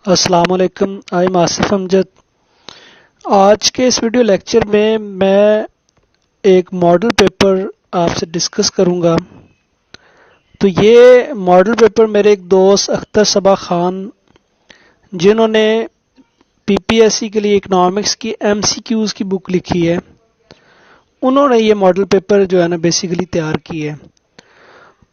अस्सलाम वालेकुम। I am Asif Amjad. आज के इस वीडियो लेक्चर में मैं एक मॉडल पेपर आपसे डिस्कस करूंगा। तो ये मॉडल पेपर मेरे एक दोस्त अख्तर सबा खान, जिन्होंने पीपीएससी के लिए इकोनॉमिक्स की एमसीक्यूज़ की बुक लिखी है, उन्होंने ये मॉडल पेपर जो है ना बेसिकली तैयार की है।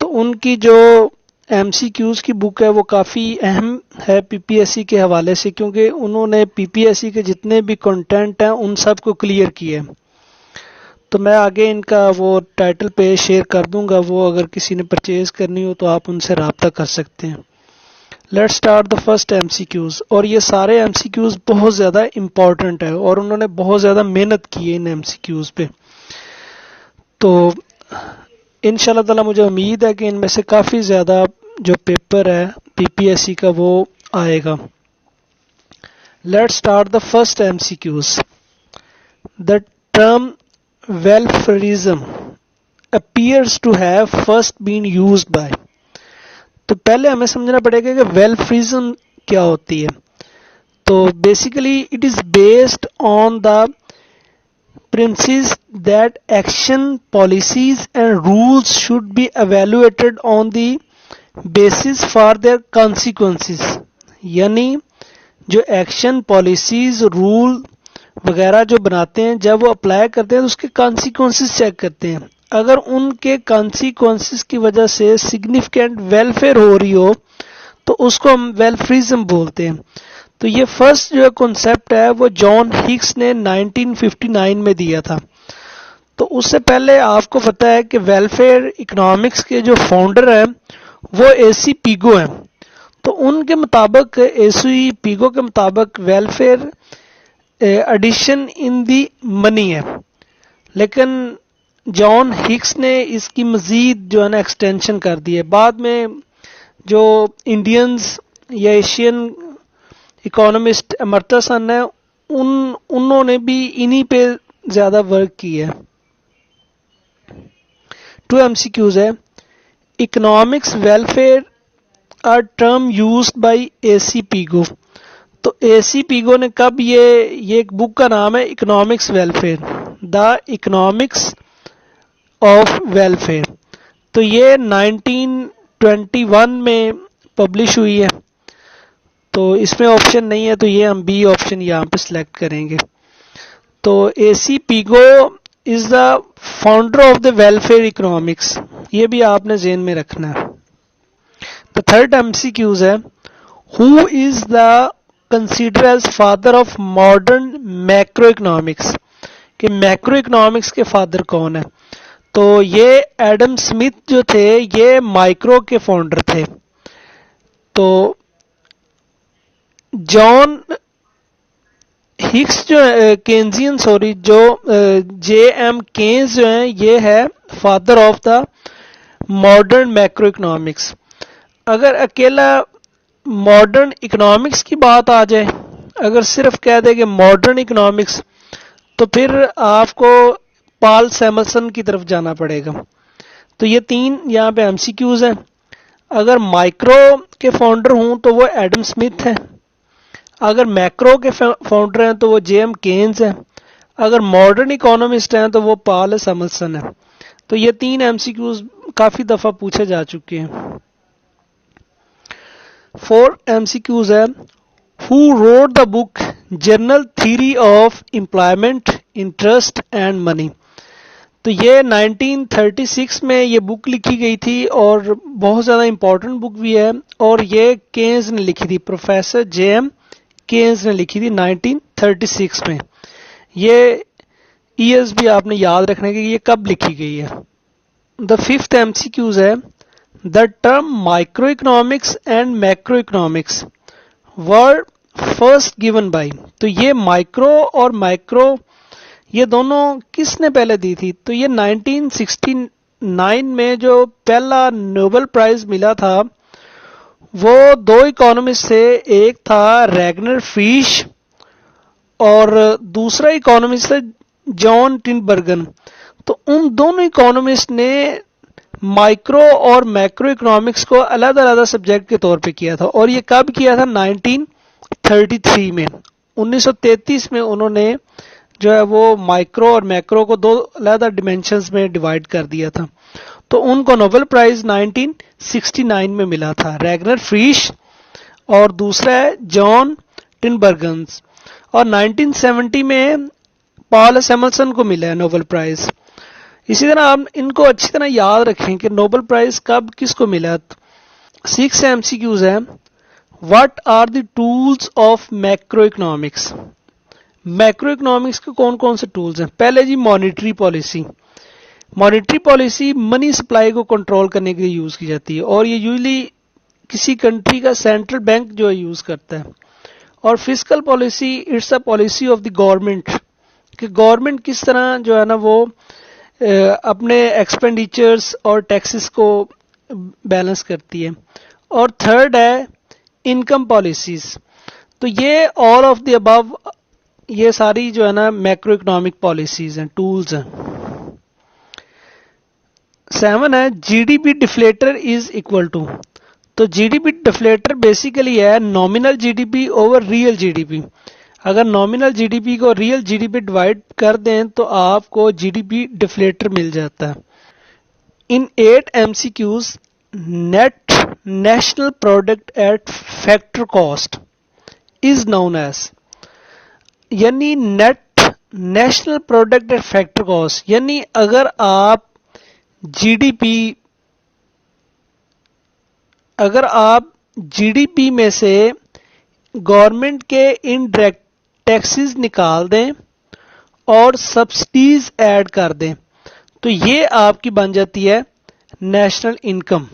तो उनकी जो एमसीक्यूज़ की बुक है वो काफ़ी अहम है पीपीएससी के हवाले से, क्योंकि उन्होंने पीपीएससी के जितने भी कंटेंट हैं उन सब को क्लियर किया है। तो मैं आगे इनका वो टाइटल पे शेयर कर दूंगा, वो अगर किसी ने परचेज करनी हो तो आप उनसे रब्ता कर सकते हैं। Let's start the first MCQs. और ये सारे एमसीक्यूज़ बहुत ज़्यादा इम्पॉर्टेंट है और उन्होंने बहुत ज़्यादा मेहनत की है इन एमसीक्यूज़ पे। तो इंशाल्लाह ताला मुझे उम्मीद है कि इनमें से काफ़ी ज़्यादा जो पेपर है पीपीएससी का वो आएगा। Let's start the first MCQs. The term welfarism appears to have first been used by। तो पहले हमें समझना पड़ेगा कि वेलफेयरिज्म क्या होती है। तो basically it is based on the premises that action, policies and rules should be evaluated on the basis for their consequences। यानी जो एक्शन, पॉलिसीज, रूल वगैरह जो बनाते हैं, जब वो अप्लाई करते हैं तो उसके कॉन्सिक्वेंसेस चेक करते हैं। अगर उनके कॉन्सिक्वेंसेस की वजह से सिग्निफिकेंट वेलफेयर हो रही हो तो उसको हम वेलफेयरिज्म बोलते हैं। तो ये फर्स्ट जो कॉन्सेप्ट है वो जॉन हिक्स ने 1959 में दिया था। तो उससे पहले आपको पता है कि वेलफेयर इकोनॉमिक्स के जो फाउंडर हैं वो एसी पीगो हैं। तो उनके मुताबिक, एसी पीगो के मुताबिक welfare addition in the money है, लेकिन जॉन हिक्स ने इसकी मज़ीद जो है ना एक्सटेंशन कर दी है। बाद में जो इंडियंस या एशियन इकोनॉमिस्ट अमर्त्य सेन है, उन्होंने भी इन्हीं पे ज़्यादा वर्क किया है। टू एमसीक्यूज़ है। Economics welfare are term used by A C Pigou. तो एसी पीगो ने कब ये एक बुक का नाम है economics welfare, the economics of welfare. तो ये 1921 में पब्लिश हुई है। तो इसमें ऑप्शन नहीं है, तो ये हम बी ऑप्शन यहाँ पे सिलेक्ट करेंगे। तो A C Pigou is the founder of the welfare economics, ये भी आपने ज़हन में रखना है। तो थर्ड एमसीक्यूज है, who is the consider as father of modern macro economics. कि मैक्रो इकोनॉमिक्स के फादर कौन है? तो ये एडम स्मिथ जो थे ये माइक्रो के फाउंडर थे। तो जॉन हिक्स जो केन्जियन जो जे एम केन्स जो हैं ये है father of the modern macro economics. अगर अकेला मॉडर्न इकोनॉमिक्स की बात आ जाए, अगर सिर्फ कह दे कि मॉडर्न इकोनॉमिक्स, तो फिर आपको पॉल सैमुअल्सन की तरफ जाना पड़ेगा। तो ये तीन यहाँ पे एमसीक्यूज हैं। अगर माइक्रो के फाउंडर हूँ तो वो एडम स्मिथ है, अगर मैक्रो के फाउंडर हैं तो वो जे एम केन्स है, अगर मॉडर्न इकोनॉमिस्ट हैं तो वो पॉल सैमुअल्सन है। तो ये तीन एमसीक्यूज काफ़ी दफ़ा पूछे जा चुके हैं। 4 एमसीक्यूज है, who wrote the book journal theory of employment, interest and money. तो ये 1936 में ये बुक लिखी गई थी और बहुत ज़्यादा इम्पोर्टेंट बुक भी है, और ये केन्स ने लिखी थी, प्रोफेसर जे एम केन्स ने लिखी थी 1936 में। ये ईयर्स भी आपने याद रखने के ये कब लिखी गई है। द फिफ्थ एमसीक्यूज है, the term micro economics and macro economics were first given by. तो ये माइक्रो और मैक्रो ये दोनों किसने पहले दी थी? तो ये 1969 में जो पहला नोबेल प्राइज मिला था वो दो इकोनॉमिस्ट थे, एक था रैगनर फिश और दूसरा इकोनॉमिस्ट था जॉन टिनबर्गन। तो उन दोनों इकोनॉमिस्ट ने माइक्रो और मैक्रो इकोनॉमिक्स को अलग अलग सब्जेक्ट के तौर पे किया था, और ये कब किया था? 1933 में 1933 में उन्होंने जो है वो माइक्रो और मैक्रो को दो अलग डिमेंशंस में डिवाइड कर दिया था। तो उनको नोबेल प्राइज 1969 में मिला था, रैगनर फ्रीश और दूसरा है जॉन टिनबर्गन्स, और 1970 में पॉल सैमुअल्सन को मिला है नोबेल प्राइज। इसी तरह आप इनको अच्छी तरह याद रखें कि नोबेल प्राइज कब किसको मिला। 6 MCQs है। What are the tools of macro economics. Macro economics के कौन कौन से टूल्स हैं? पहले जी monetary policy. Monetary policy money supply को कंट्रोल करने के लिए यूज की जाती है और ये यूजली किसी कंट्री का सेंट्रल बैंक जो है यूज करता है। और fiscal policy it's a policy of the government कि गवर्नमेंट किस तरह जो है ना वो अपने एक्सपेंडिचर्स और टैक्सेस को बैलेंस करती है। और थर्ड है इनकम पॉलिसीज। तो ये ऑल ऑफ द अबव ये सारी जो है ना मैक्रो इकोनॉमिक पॉलिसीज हैं, टूल्स हैं। 7 है GDP deflator is equal to. तो जीडीपी डिफ्लेटर बेसिकली है nominal GDP over real GDP. अगर नॉमिनल जीडीपी को रियल जीडीपी डिवाइड कर दें तो आपको जीडीपी डिफ्लेटर मिल जाता है। In 8 MCQs net national product at factor cost is known as, यानी net national product at factor cost, यानी अगर आप जीडीपी में से गवर्नमेंट के इनडायरेक्ट टैक्सेस निकाल दें और सब्सिडीज ऐड कर दें तो ये आपकी बन जाती है नेशनल इनकम।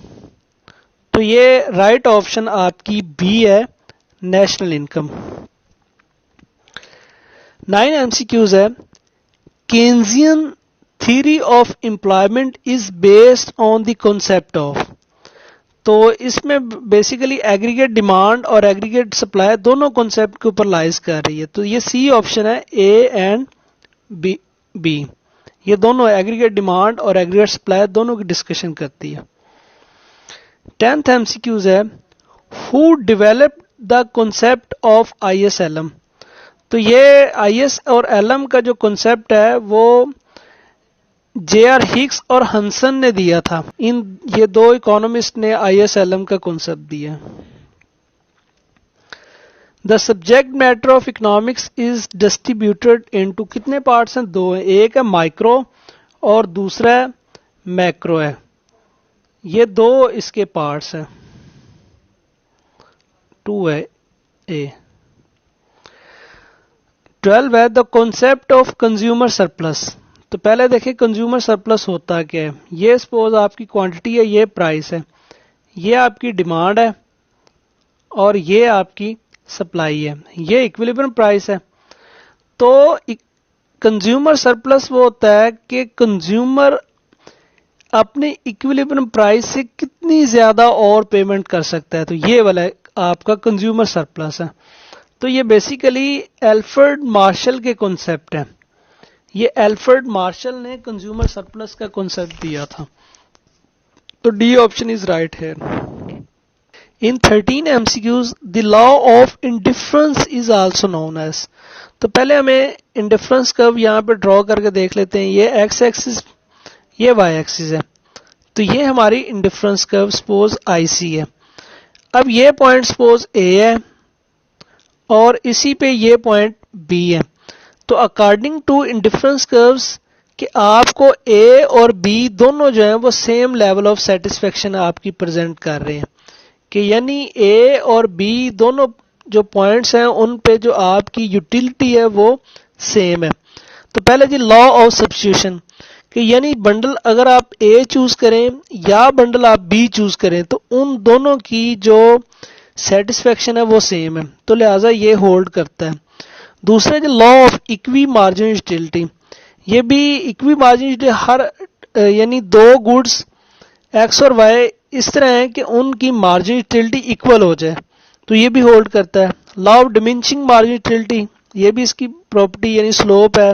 तो ये राइट ऑप्शन आपकी बी है, नेशनल इनकम। 9 MCQs है। Keynesian theory of employment is based on the concept of. तो इसमें बेसिकली एग्रीगेट डिमांड और एग्रीगेट सप्लाई दोनों कॉन्सेप्ट के ऊपर लाइज कर रही है। तो ये सी ऑप्शन है, ए एंड बी ये दोनों एग्रीगेट डिमांड और एग्रीगेट सप्लाई दोनों की डिस्कशन करती है। 10th MCQs है। Who developed the concept of ISLM। तो ये IS और LM का जो कॉन्सेप्ट है वो JR हिक्स और हंसन ने दिया था। ये दो इकोनॉमिस्ट ने ISLM का कॉन्सेप्ट दिया। The subject matter of economics is distributed into, कितने पार्ट्स हैं? दो हैं, एक है माइक्रो और दूसरा है मैक्रो है। ये दो इसके पार्ट्स हैं, 2 है ए। 12 है the concept of consumer surplus. तो पहले देखिए कंज्यूमर सरप्लस होता क्या है। ये सपोज आपकी क्वांटिटी है, ये प्राइस है, ये आपकी डिमांड है और ये आपकी सप्लाई है, ये इक्विलिब्रियम प्राइस है। तो कंज्यूमर सरप्लस वो होता है कि कंज्यूमर अपने इक्विलिब्रियम प्राइस से कितनी ज्यादा और पेमेंट कर सकता है, तो ये वाला आपका कंज्यूमर सरप्लस है। तो ये बेसिकली एल्फ्रेड मार्शल के कॉन्सेप्ट है। ये एल्फ्रेड मार्शल ने कंज्यूमर सरप्लस का कॉन्सेप्ट दिया था। तो D option is right here. In 13 MCQs the law of indifference is also known as. तो पहले हमें इंडिफरेंस कर्व यहाँ पे ड्रॉ करके देख लेते हैं। ये एक्स एक्सिस, ये वाई एक्सिस है। तो ये हमारी इंडिफरेंस कर्व सपोज IC है। अब ये पॉइंट सपोज A है और इसी पे ये पॉइंट B है। तो अकॉर्डिंग टू इंडिफरेंस कर्व्स कि आपको A और B दोनों जो हैं वो सेम लेवल ऑफ सेटिस्फेक्शन आपकी प्रेजेंट कर रहे हैं कि यानी A और B दोनों जो पॉइंट्स हैं उन पे जो आपकी यूटिलिटी है वो सेम है। तो पहले जी लॉ ऑफ सब्स्टिट्यूशन कि यानी बंडल अगर आप A चूज करें या बंडल आप B चूज करें तो उन दोनों की जो सेटिस्फेक्शन है वो सेम है, तो लिहाजा ये होल्ड करता है। दूसरा जो law of equi margin utility, ये भी इक्वी मार्जिन यूटिलिटी हर यानी दो गुड्स X और Y इस तरह है कि उनकी मार्जिन यूटिलिटी इक्वल हो जाए, तो ये भी होल्ड करता है। Law of diminishing margin utility, ये भी इसकी प्रॉपर्टी यानी स्लोप है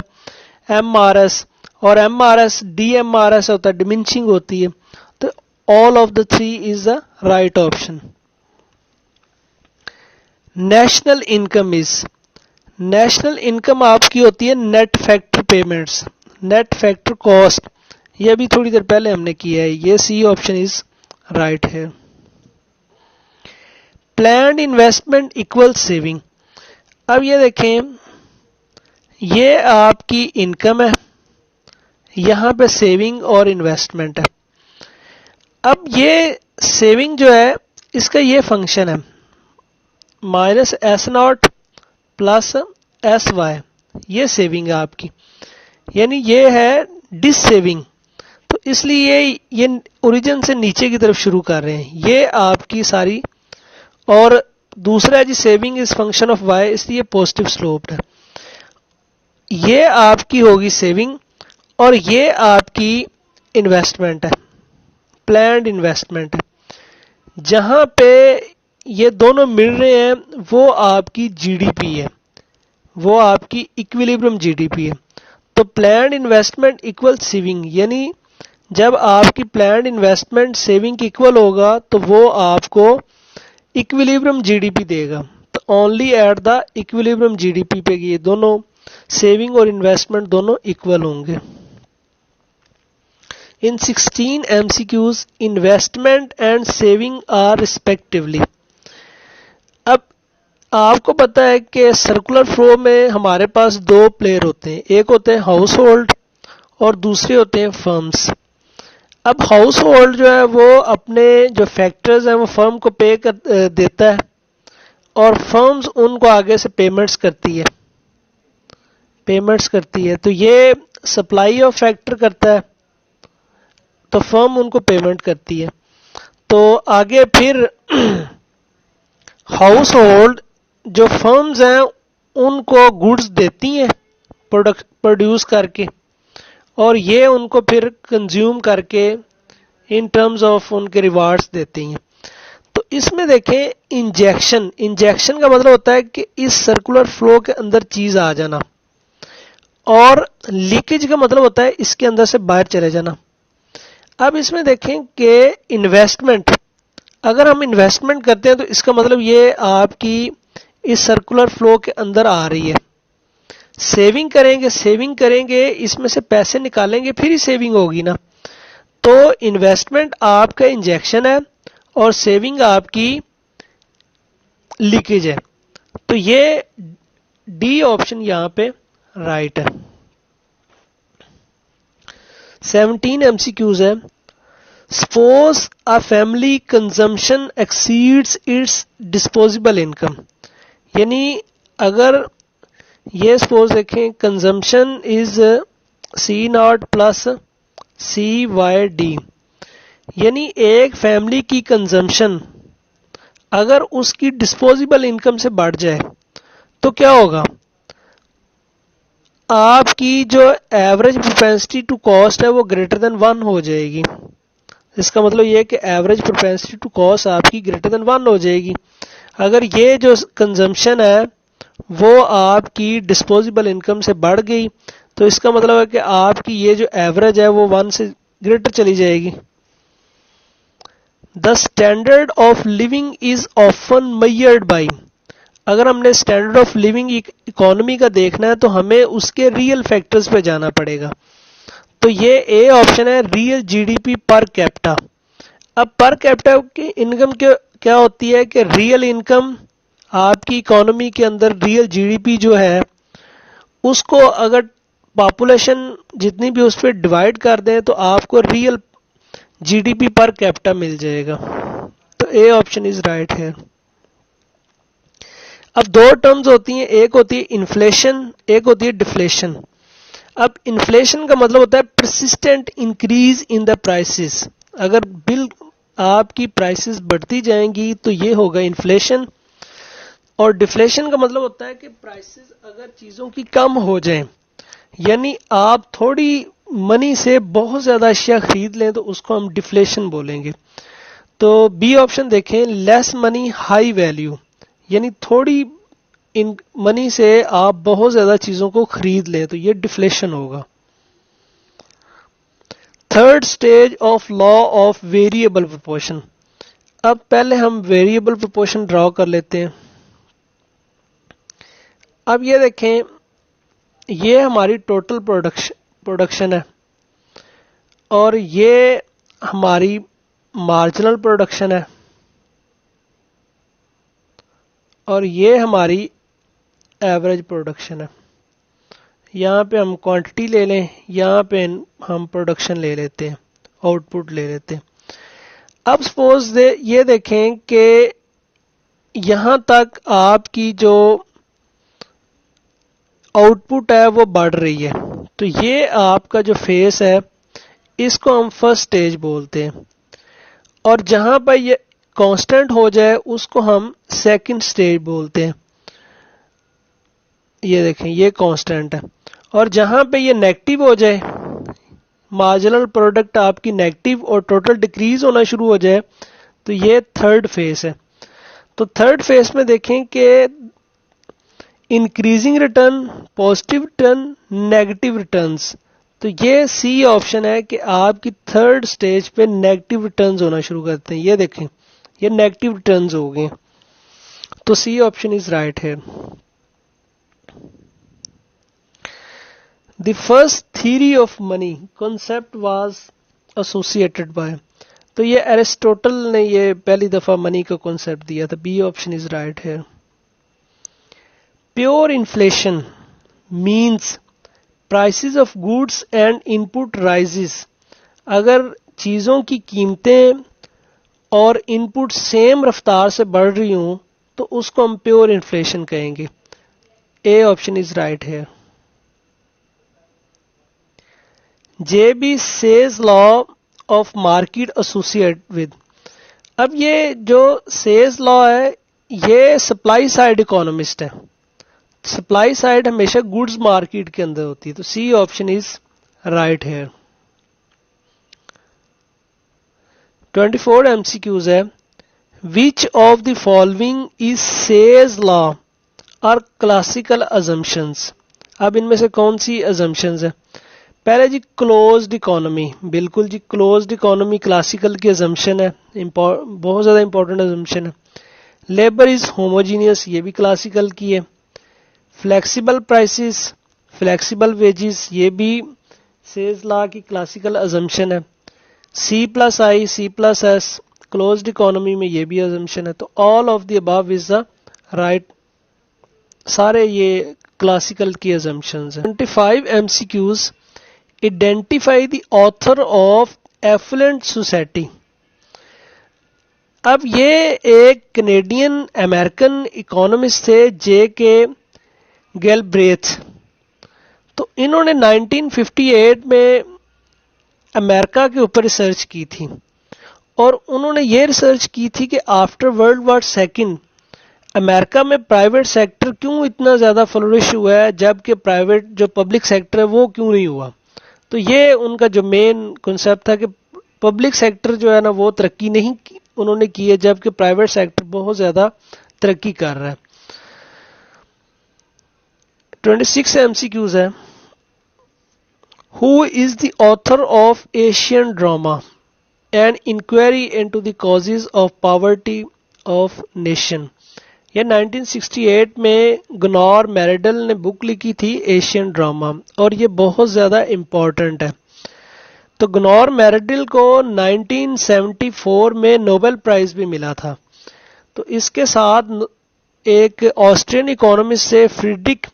MRS, और MRS DMRS होता है, डिमिनिशिंग होती है। तो all of the three is the right option. National income is, national income आपकी होती है net factor payments, net factor cost. ये अभी थोड़ी देर पहले हमने किया है, ये सी ऑप्शन इज राइट है। Planned investment equal saving. अब ये देखें, ये आपकी इनकम है, यहाँ पे सेविंग और इन्वेस्टमेंट है। अब ये सेविंग जो है इसका ये फंक्शन है minus S naught plus S Y, ये सेविंग है आपकी, यानी ये है डिस सेविंग। तो इसलिए ये ओरिजिन से नीचे की तरफ शुरू कर रहे हैं, ये आपकी सारी। और दूसरा है जी saving is function of Y, इसलिए पॉजिटिव स्लोप्ड है। ये आपकी होगी सेविंग और ये आपकी इन्वेस्टमेंट है, प्लान्ड इन्वेस्टमेंट है। जहां पे ये दोनों मिल रहे हैं वो आपकी जीडीपी है, वो आपकी इक्विलिब्रियम जीडीपी है। तो प्लान्ड इन्वेस्टमेंट इक्वल सेविंग, यानी जब आपकी प्लान्ड इन्वेस्टमेंट सेविंग की इक्वल होगा तो वो आपको इक्विलिब्रियम जीडीपी देगा। तो only at the equilibrium GDP पे ये दोनों सेविंग और इन्वेस्टमेंट दोनों इक्वल होंगे। In 16 MCQs, investment and saving are respectively। अब आपको पता है कि सर्कुलर फ्लो में हमारे पास दो प्लेयर होते हैं, एक होते हैं हाउस होल्ड और दूसरे होते हैं फर्म्स। अब हाउस होल्ड जो है वो अपने जो फैक्टर्स हैं वो फर्म को पे कर देता है और फर्म्स उनको आगे से पेमेंट्स करती है। तो ये सप्लाई ऑफ फैक्टर करता है तो फर्म उनको पेमेंट करती है। तो आगे फिर हाउस होल्ड जो फर्म्स हैं उनको गुड्स देती हैं प्रोड्यूस करके, और ये उनको फिर कंज्यूम करके इन टर्म्स ऑफ उनके रिवार्ड्स देती हैं। तो इसमें देखें इंजेक्शन का मतलब होता है कि इस सर्कुलर फ्लो के अंदर चीज आ जाना, और लीकेज का मतलब होता है इसके अंदर से बाहर चले जाना। अब इसमें देखें कि इन्वेस्टमेंट, अगर हम इन्वेस्टमेंट करते हैं तो इसका मतलब ये आपकी इस सर्कुलर फ्लो के अंदर आ रही है। सेविंग करेंगे इसमें से पैसे निकालेंगे फिर ही सेविंग होगी ना। तो इन्वेस्टमेंट आपका इंजेक्शन है और सेविंग आपकी लीकेज है। तो ये डी ऑप्शन यहां पे राइट है। 17 MCQs है। Suppose a family consumption exceeds its disposable income, यानी अगर ये सपोज देखें consumption is C naught plus C Y D, यानी एक फैमिली की कंजम्पशन अगर उसकी डिस्पोजेबल इनकम से बढ़ जाए तो क्या होगा, आपकी जो एवरेज प्रोपेंसिटी टू कॉस्ट है वो ग्रेटर देन 1 हो जाएगी। इसका मतलब ये है कि एवरेज प्रोपेंसिटी टू कॉस्ट आपकी ग्रेटर देन 1 हो जाएगी। अगर ये जो कंजम्पशन है वो आपकी डिस्पोजेबल इनकम से बढ़ गई तो इसका मतलब है कि आपकी ये जो एवरेज है वो 1 से ग्रेटर चली जाएगी। The standard of living is often measured by, अगर हमने स्टैंडर्ड ऑफ लिविंग इकोनॉमी का देखना है तो हमें उसके रियल फैक्टर्स पे जाना पड़ेगा। तो ये ए ऑप्शन है रियल जीडीपी पर कैपिटा। अब पर कैपिटा की इनकम क्या होती है कि रियल इनकम आपकी इकोनॉमी के अंदर रियल जीडीपी जो है उसको अगर पॉपुलेशन जितनी भी उस पर डिवाइड कर दें तो आपको रियल जीडीपी पर कैपिटा मिल जाएगा। तो ए ऑप्शन इज राइट है। अब दो टर्म्स होती हैं, एक होती है इन्फ्लेशन, एक होती है डिफ्लेशन। अब इन्फ्लेशन का मतलब होता है persistent increase in the prices, अगर बिल आपकी प्राइसेस बढ़ती जाएंगी तो ये होगा इन्फ्लेशन। और डिफ्लेशन का मतलब होता है कि प्राइसेस अगर चीज़ों की कम हो जाए, यानी आप थोड़ी मनी से बहुत ज़्यादा अशिया खरीद लें तो उसको हम डिफ्लेशन बोलेंगे। तो बी ऑप्शन देखें, लेस मनी हाई वैल्यू, यानी थोड़ी इन मनी से आप बहुत ज़्यादा चीज़ों को खरीद लें तो ये डिफ्लेशन होगा। Third stage of law of variable proportion. अब पहले हम वेरिएबल प्रोपोर्शन ड्रॉ कर लेते हैं। अब ये देखें, ये हमारी टोटल प्रोडक्शन है और ये हमारी मार्जिनल प्रोडक्शन है और ये हमारी एवरेज प्रोडक्शन है। यहाँ पे हम क्वांटिटी ले लें, यहाँ पे हम प्रोडक्शन ले लेते हैं, आउटपुट ले लेते हैं। अब सपोज ये देखें कि यहाँ तक आपकी जो आउटपुट है वो बढ़ रही है, तो ये आपका जो फेस है इसको हम फर्स्ट स्टेज बोलते हैं, और जहां पर ये कांस्टेंट हो जाए उसको हम सेकंड स्टेज बोलते हैं। ये देखें, ये कांस्टेंट है, और जहां पे ये नेगेटिव हो जाए, मार्जिनल प्रोडक्ट आपकी नेगेटिव और टोटल डिक्रीज होना शुरू हो जाए, तो ये थर्ड फेस है। तो थर्ड फेस में देखें कि increasing return, positive return, negative returns, तो ये सी ऑप्शन है कि आपकी थर्ड स्टेज पे नेगेटिव रिटर्न्स होना शुरू करते हैं। ये देखें, ये नेगेटिव रिटर्न्स हो गए, तो सी ऑप्शन इज राइट है। The first theory of money concept was associated by, तो ये एरिस्टोटल ने ये पहली दफा मनी का कॉन्सेप्ट दिया था। बी ऑप्शन इज राइट है। Pure inflation means prices of goods and input rises, अगर चीजों की कीमतें और इनपुट सेम रफ्तार से बढ़ रही हूं तो उसको हम प्योर इन्फ्लेशन कहेंगे। ए ऑप्शन इज राइट है। JB says law of market associate with, अब ये जो सेज लॉ है ये सप्लाई साइड इकोनॉमिस्ट है। सप्लाई साइड हमेशा गुड्स मार्केट के अंदर होती है, तो सी ऑप्शन इज राइट है। 24 MCQs है। Which of the following is says law और क्लासिकल अजम्पशंस, अब इनमें से कौन सी अजम्पशंस है? पहले जी क्लोज्ड इकोनॉमी, बिल्कुल जी क्लोज्ड इकोनॉमी क्लासिकल की अजम्पशन है, बहुत ज्यादा इंपॉर्टेंट अजम्पशन है। लेबर इज होमोजीनियस, ये भी क्लासिकल की है। फ्लेक्सिबल प्राइसेस, फ्लेक्सिबल वेजेस, ये भी सेज लॉ की क्लासिकल अजम्पशन है। C+I, C+S क्लोज्ड इकोनॉमी में ये भी अजम्पशन है। तो all of the above is the right, सारे ये क्लासिकल की अजम्पशंस हैं। 25 MCQs, identify the author of affluent society, अब ये एक कैनेडियन अमेरिकन इकोनॉमिस्ट थे J.K. गैलब्रेथ। तो इन्होंने 1958 में अमेरिका के ऊपर रिसर्च की थी, और उन्होंने ये रिसर्च की थी कि after world war second America में प्राइवेट सेक्टर क्यों इतना ज़्यादा फ्लोरिश हुआ है, जबकि प्राइवेट जो पब्लिक सेक्टर है वो क्यों नहीं हुआ। तो ये उनका जो मेन कॉन्सेप्ट था कि पब्लिक सेक्टर जो है ना वो तरक्की नहीं उन्होंने की है, जबकि प्राइवेट सेक्टर बहुत ज़्यादा तरक्की कर रहा है। 26 MCQs है। Who is the author of Asian drama? An inquiry into the causes of poverty of nation. ये 1968 में गुनॉर मैरिडल ने बुक लिखी थी एशियन ड्रामा, और ये बहुत ज़्यादा इम्पॉर्टेंट है। तो गुनॉर मैरिडल को 1974 में नोबेल प्राइज भी मिला था। तो इसके साथ एक ऑस्ट्रियन इकोनॉमिस्ट से फ्रीडरिक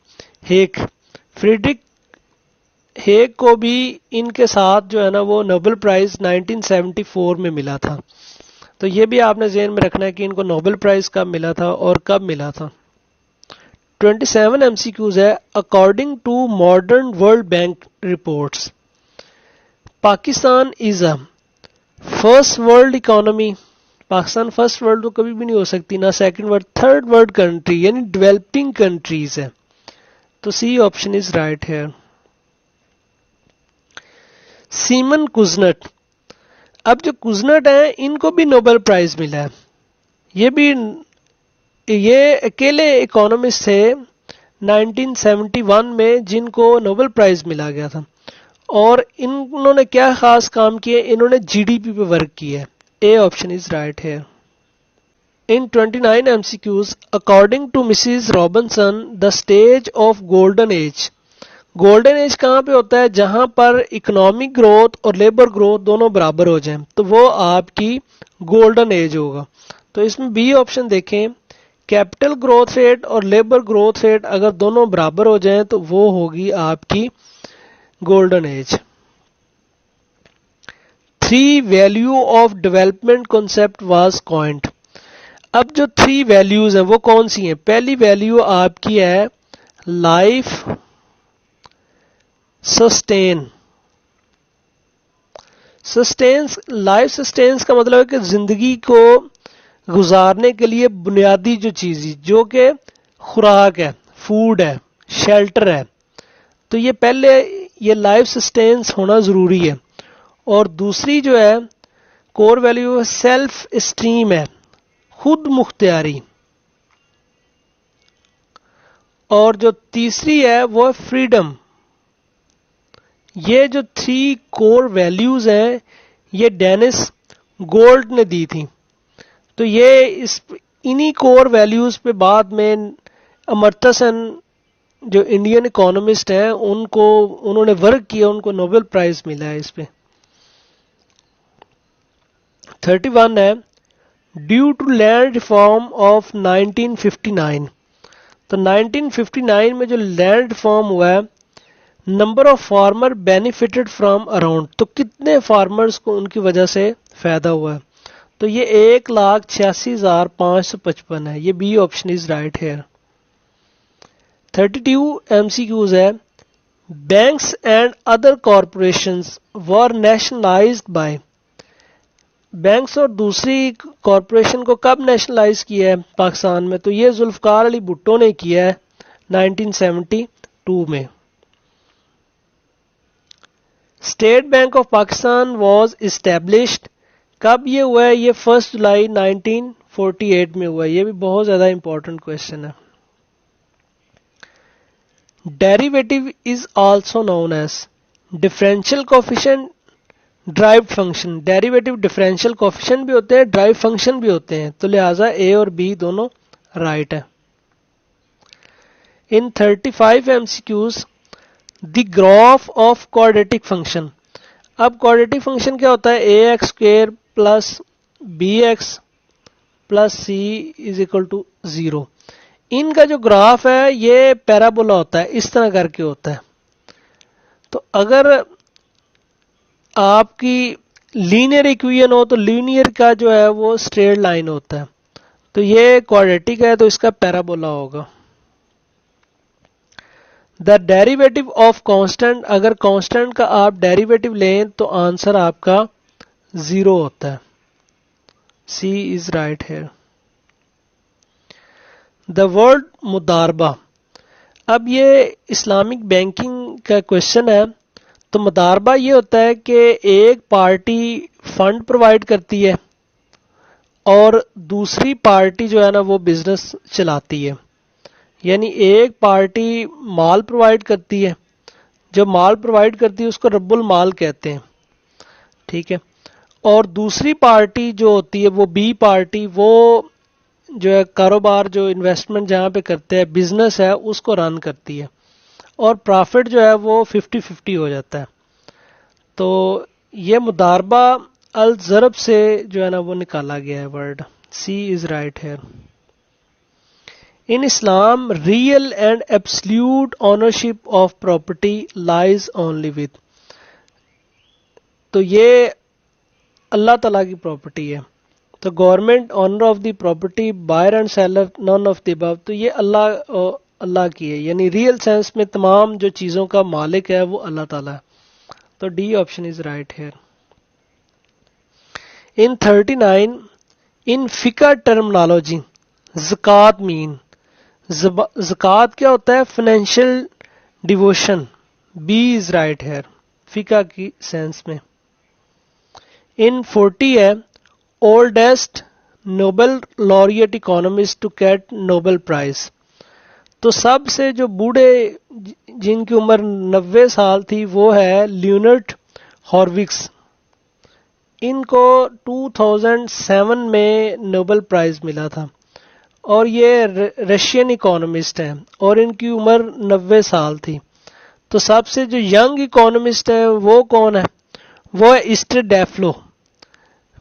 हेग को भी इनके साथ जो है ना वो नोबेल प्राइज 1974 में मिला था। तो ये भी आपने ज़हन में रखना है कि इनको नोबेल प्राइज कब मिला था और कब मिला था। 27 MCQs है। According to modern World Bank reports, Pakistan is a first world economy, Pakistan first world तो कभी भी नहीं हो सकती, ना second world, third world country यानी डेवलपिंग कंट्रीज है। तो सी ऑप्शन इज राइट है। सीमन कुजनट, अब जो कुजनट है इनको भी नोबेल प्राइज मिला है। ये अकेले इकोनॉमिस्ट थे 1971 में जिनको नोबेल प्राइज मिला गया था, और इन्होंने क्या खास काम किए, इन्होंने जीडीपी पे वर्क किया है। ए ऑप्शन इज राइट है। In 29 MCQs, according to Mrs. Robinson, the stage of golden age. Golden age कहाँ पे होता है? जहां पर इकोनॉमिक ग्रोथ और लेबर ग्रोथ दोनों बराबर हो जाएं, तो वो आपकी गोल्डन एज होगा। तो इसमें बी ऑप्शन देखें, कैपिटल ग्रोथ रेट और लेबर ग्रोथ रेट अगर दोनों बराबर हो जाएं तो वो होगी आपकी golden age. 3 value of development concept was coined. अब जो 3 वैल्यूज हैं वो कौन सी हैं? पहली वैल्यू आपकी है लाइफ सस्टेन। लाइफ सस्टेन्स का मतलब है कि जिंदगी को गुजारने के लिए बुनियादी जो चीज जो कि खुराक है, फूड है, शेल्टर है, तो ये पहले ये लाइफ सस्टेन्स होना जरूरी है। और दूसरी जो है कोर वैल्यू सेल्फ एस्टीम है, खुद मुख्तियारी। और जो तीसरी है वो है फ्रीडम। ये जो 3 कोर वैल्यूज हैं ये डेनिस गोल्ड ने दी थी। तो ये इन्हीं कोर वैल्यूज पे बाद में अमर्त्य सेन जो इंडियन इकोनॉमिस्ट हैं उन्होंने वर्क किया, उनको नोबेल प्राइज मिला है इस पे। 31 है due to land reform of 1959। तो 1959 में जो लैंड रिफॉर्म हुआ है, number of farmer benefited from around, तो कितने फार्मर्स को उनकी वजह से फायदा हुआ है? तो ये 1,86,555 है। ये B option is right here. 32 MCQs है banks and other corporations were nationalised by. बैंक्स और दूसरी कॉरपोरेशन को कब नेशनलाइज किया है पाकिस्तान में? तो ये जुल्फकार अली भुट्टो ने किया है 1972 में। State bank of Pakistan was established, कब ये हुआ है? ये 1 जुलाई 1948 में हुआ है। ये भी बहुत ज्यादा इंपॉर्टेंट क्वेश्चन है। Derivative is also known as differential coefficient, derived function. Derivative differential coefficient भी होते हैं, ड्राइव फंक्शन भी होते हैं, तो लिहाजा ए और बी दोनों राइट है। In 35 MCQs the graph of quadratic function. अब क्वाड्रेटिक फंक्शन क्या होता है? A X square plus B X plus C is equal to 0। इनका जो ग्राफ है ये पैराबोला होता है, इस तरह करके होता है। तो अगर आपकी लीनियर इक्वेशन हो तो लीनियर का जो है वो स्ट्रेट लाइन होता है, तो ये क्वाड्रेटिक है तो इसका पैराबोला होगा। द डेरिवेटिव ऑफ कांस्टेंट, अगर कांस्टेंट का आप डेरिवेटिव लें तो आंसर आपका 0 होता है। C is right here. The word मुदारबा। अब ये इस्लामिक बैंकिंग का क्वेश्चन है। तो मुदारबा ये होता है कि एक पार्टी फंड प्रोवाइड करती है और दूसरी पार्टी जो है ना वो बिजनेस चलाती है। यानी एक पार्टी माल प्रोवाइड करती है, जो माल प्रोवाइड करती है उसको रब्बुल माल कहते हैं, ठीक है। और दूसरी पार्टी जो होती है वो बी पार्टी, वो जो है कारोबार जो इन्वेस्टमेंट जहाँ पे करते हैं, बिजनेस है, उसको रन करती है और प्रॉफिट जो है वो 50-50 हो जाता है। तो ये मुदारबा अल ज़रब से जो है ना वो निकाला गया है वर्ड। सी इज राइट है। In Islam, real and absolute ownership of property lies only with, तो ये अल्लाह ताला की प्रॉपर्टी है। तो government owner of the property, buyer and seller none of the above, तो ये अल्लाह की है। यानी रियल सेंस में तमाम जो चीज़ों का मालिक है वो अल्लाह ताला है। तो D option is right here. In 39 in फिका टर्मिनोलॉजी ज़कात मीन, ज़कात क्या होता है? Financial devotion. B is right here फिका की सेंस में। इन 40 है oldest Nobel laureate economist to get Nobel prize. तो सबसे जो बूढ़े जिनकी उम्र 90 साल थी वो है लियोनार्ड हॉर्विक्स। इनको 2007 में नोबेल प्राइज मिला था और ये रशियन इकोनॉमिस्ट हैं और इनकी उम्र 90 साल थी। तो सबसे जो यंग इकोनॉमिस्ट है वो कौन है? वो है इस्टर डेफ्लो,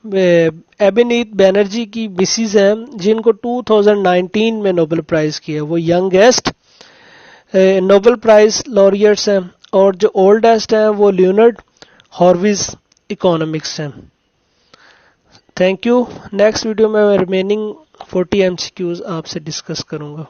एबेनीत बैनर्जी की मिसिज हैं, जिनको 2019 में नोबेल प्राइज किया। वो यंगेस्ट नोबेल प्राइज लॉरियट्स हैं और जो ओल्डेस्ट हैं वो लियोनार्ड हॉर्विज इकोनॉमिक्स हैं। Thank you. नेक्स्ट वीडियो में मैं रिमेनिंग 40 MCQs आपसे डिस्कस करूंगा।